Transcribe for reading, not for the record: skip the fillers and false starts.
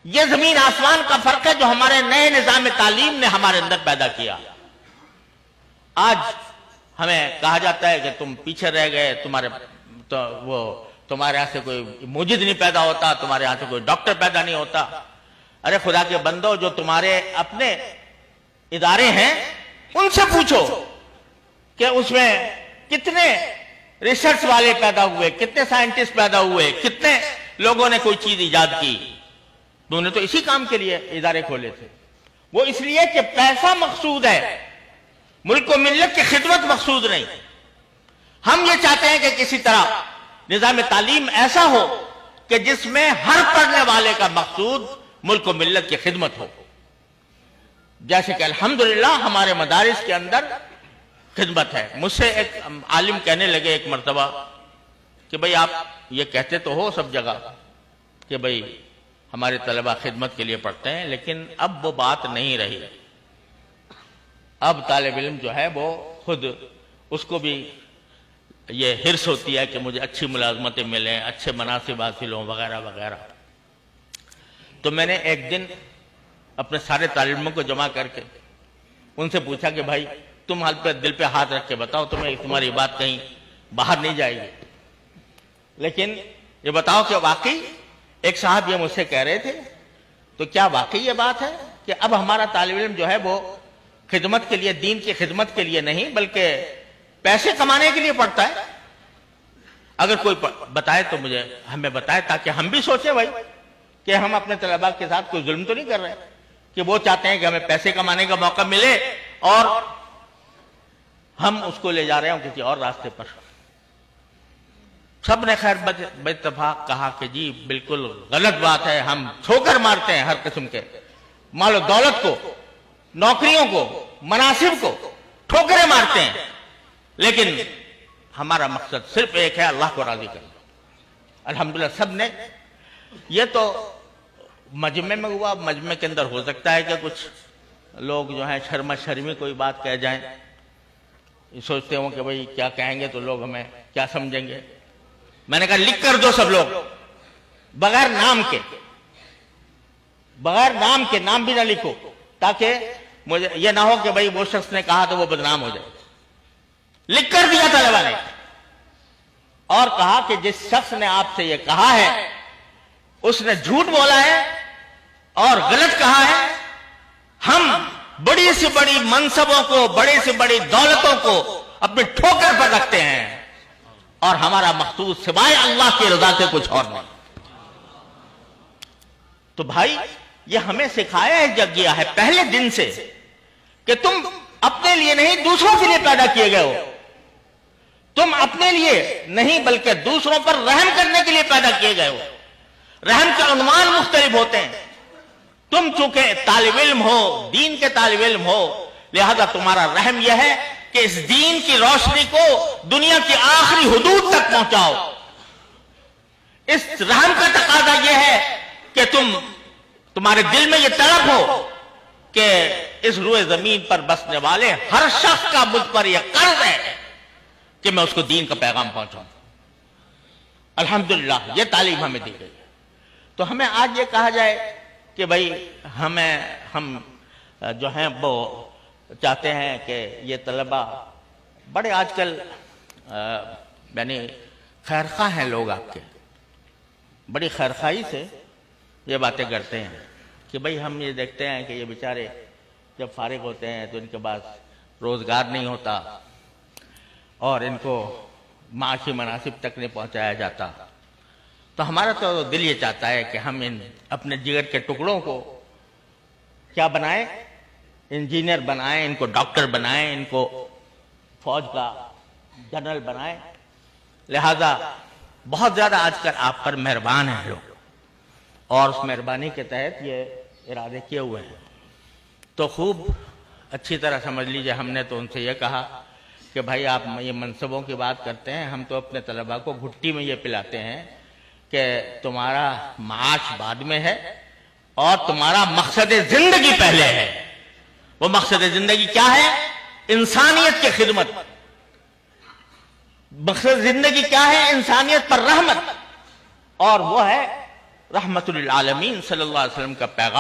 یہ زمین آسمان کا فرق ہے جو ہمارے نئے نظام تعلیم نے ہمارے اندر پیدا کیا۔ آج ہمیں کہا جاتا ہے کہ تم پیچھے رہ گئے، تمہارے یہاں سے کوئی موجد نہیں پیدا ہوتا، تمہارے یہاں سے کوئی ڈاکٹر پیدا نہیں ہوتا۔ ارے خدا کے بندو، جو تمہارے اپنے ادارے ہیں ان سے پوچھو کہ اس میں کتنے ریسرچ والے پیدا ہوئے، کتنے سائنٹسٹ پیدا ہوئے، کتنے لوگوں نے کوئی چیز ایجاد کی۔ انہوں نے تو اسی کام کے لیے ادارے کھولے تھے۔ وہ اس لیے کہ پیسہ مقصود ہے، ملک و ملت کی خدمت مقصود نہیں۔ ہم یہ چاہتے ہیں کہ کسی طرح نظام تعلیم ایسا ہو کہ جس میں ہر پڑھنے والے کا مقصود ملک و ملت کی خدمت ہو۔ جیسے کہ الحمدللہ ہمارے مدارس کے اندر خدمت ہے۔ مجھ سے ایک عالم کہنے لگے ایک مرتبہ کہ بھئی آپ یہ کہتے تو ہو سب جگہ کہ بھئی ہمارے طلبہ خدمت کے لیے پڑھتے ہیں، لیکن اب وہ بات نہیں رہی۔ اب طالب علم جو ہے وہ خود اس کو بھی یہ حرص ہوتی ہے کہ مجھے اچھی ملازمتیں ملیں، اچھے مناصب حاصل ہوں وغیرہ وغیرہ۔ تو میں نے ایک دن اپنے سارے طالب علموں کو جمع کر کے ان سے پوچھا کہ بھائی تم حال پہ دل پہ ہاتھ رکھ کے بتاؤ تمہاری بات کہیں باہر نہیں جائے گی، لیکن یہ بتاؤ کہ واقعی ایک صاحب یہ مجھ سے کہہ رہے تھے تو کیا واقعی یہ بات ہے کہ اب ہمارا طالب علم جو ہے وہ خدمت کے لیے، دین کی خدمت کے لیے نہیں بلکہ پیسے کمانے کے لیے پڑھتا ہے؟ اگر کوئی بتائے تو ہمیں بتائے تاکہ ہم بھی سوچیں بھائی کہ ہم اپنے طلباء کے ساتھ کوئی ظلم تو نہیں کر رہے کہ وہ چاہتے ہیں کہ ہمیں پیسے کمانے کا موقع ملے اور ہم اس کو لے جا رہے ہوں کسی اور راستے پر۔ سب نے خیر باتفاق کہا کہ جی بالکل غلط بات ہے، ہم ٹھوکر مارتے ہیں ہر قسم کے مال و دولت کو، نوکریوں کو، مناصب کو ٹھوکریں مارتے ہیں، لیکن ہمارا مقصد صرف ایک ہے، اللہ کو راضی کرنا۔ الحمدللہ سب نے، یہ تو مجمع میں ہوا، مجمع کے اندر ہو سکتا ہے کہ کچھ لوگ جو ہیں شرما شرمی کوئی بات کہہ جائیں، سوچتے ہوں کہ بھئی کیا کہیں گے تو لوگ ہمیں کیا سمجھیں گے۔ میں نے کہا لکھ کر دو سب لوگ، بغیر نام کے نام بھی نہ لکھو تاکہ مجھے یہ نہ ہو کہ بھئی وہ شخص نے کہا تو وہ بدنام ہو جائے۔ لکھ کر دیا طلبہ نے اور کہا کہ جس شخص نے آپ سے یہ کہا ہے اس نے جھوٹ بولا ہے اور غلط کہا ہے۔ ہم بڑی سے بڑی منصبوں کو، بڑی سے بڑی دولتوں کو اپنے ٹھوکر پر رکھتے ہیں اور ہمارا مقصود سوائے اللہ کی رضا سے کچھ اور نہیں۔ تو بھائی یہ ہمیں سکھایا گیا ہے پہلے دن سے کہ تم اپنے لیے نہیں دوسروں کے لیے پیدا کیے گئے ہو۔ تم اپنے لیے نہیں بلکہ دوسروں پر رحم کرنے کے لیے پیدا کیے گئے ہو۔ رحم کے عنوان مختلف ہوتے ہیں۔ تم چونکہ طالب علم ہو، دین کے طالب علم ہو، لہذا تمہارا رحم یہ ہے کہ اس دین کی روشنی کو دنیا کی آخری حدود تک پہنچاؤ۔ اس رحم کا تقاضا یہ ہے کہ تمہارے دل میں یہ طلب ہو کہ اس روئے زمین پر بسنے والے ہر شخص کا مجھ پر یہ قرض ہے کہ میں اس کو دین کا پیغام پہنچاؤں۔ الحمدللہ یہ تعلیم ہمیں دی گئی ہے۔ تو ہمیں آج یہ کہا جائے کہ بھئی ہم جو ہیں وہ چاہتے ہیں کہ یہ طلبہ بڑے آج کل یعنی خیرخواہ ہیں لوگ، آپ کے بڑی خیرخواہی سے یہ باتیں کرتے ہیں کہ بھئی ہم یہ دیکھتے ہیں کہ یہ بیچارے جب فارغ ہوتے ہیں تو ان کے پاس روزگار نہیں ہوتا اور ان کو معاشی مناصب تک نہیں پہنچایا جاتا۔ تو ہمارا تو دل یہ چاہتا ہے کہ ہم اپنے جگر کے ٹکڑوں کو کیا بنائیں، انجینئر بنائیں، ان کو ڈاکٹر بنائیں، ان کو فوج کا جنرل بنائیں۔ لہذا بہت زیادہ آج کل آپ پر مہربان ہیں لوگ اور اس مہربانی کے تحت یہ ارادے کیے ہوئے ہیں۔ تو خوب اچھی طرح سمجھ لیجئے، ہم نے تو ان سے یہ کہا کہ بھائی آپ یہ منصبوں کی بات کرتے ہیں، ہم تو اپنے طلباء کو گھٹی میں یہ پلاتے ہیں کہ تمہارا معاش بعد میں ہے اور تمہارا مقصد زندگی پہلے ہے۔ وہ مقصد زندگی کیا ہے؟ انسانیت کی خدمت۔ مقصد زندگی کیا ہے؟ انسانیت پر رحمت، اور وہ ہے رحمت للعالمین صلی اللہ علیہ وسلم کا پیغام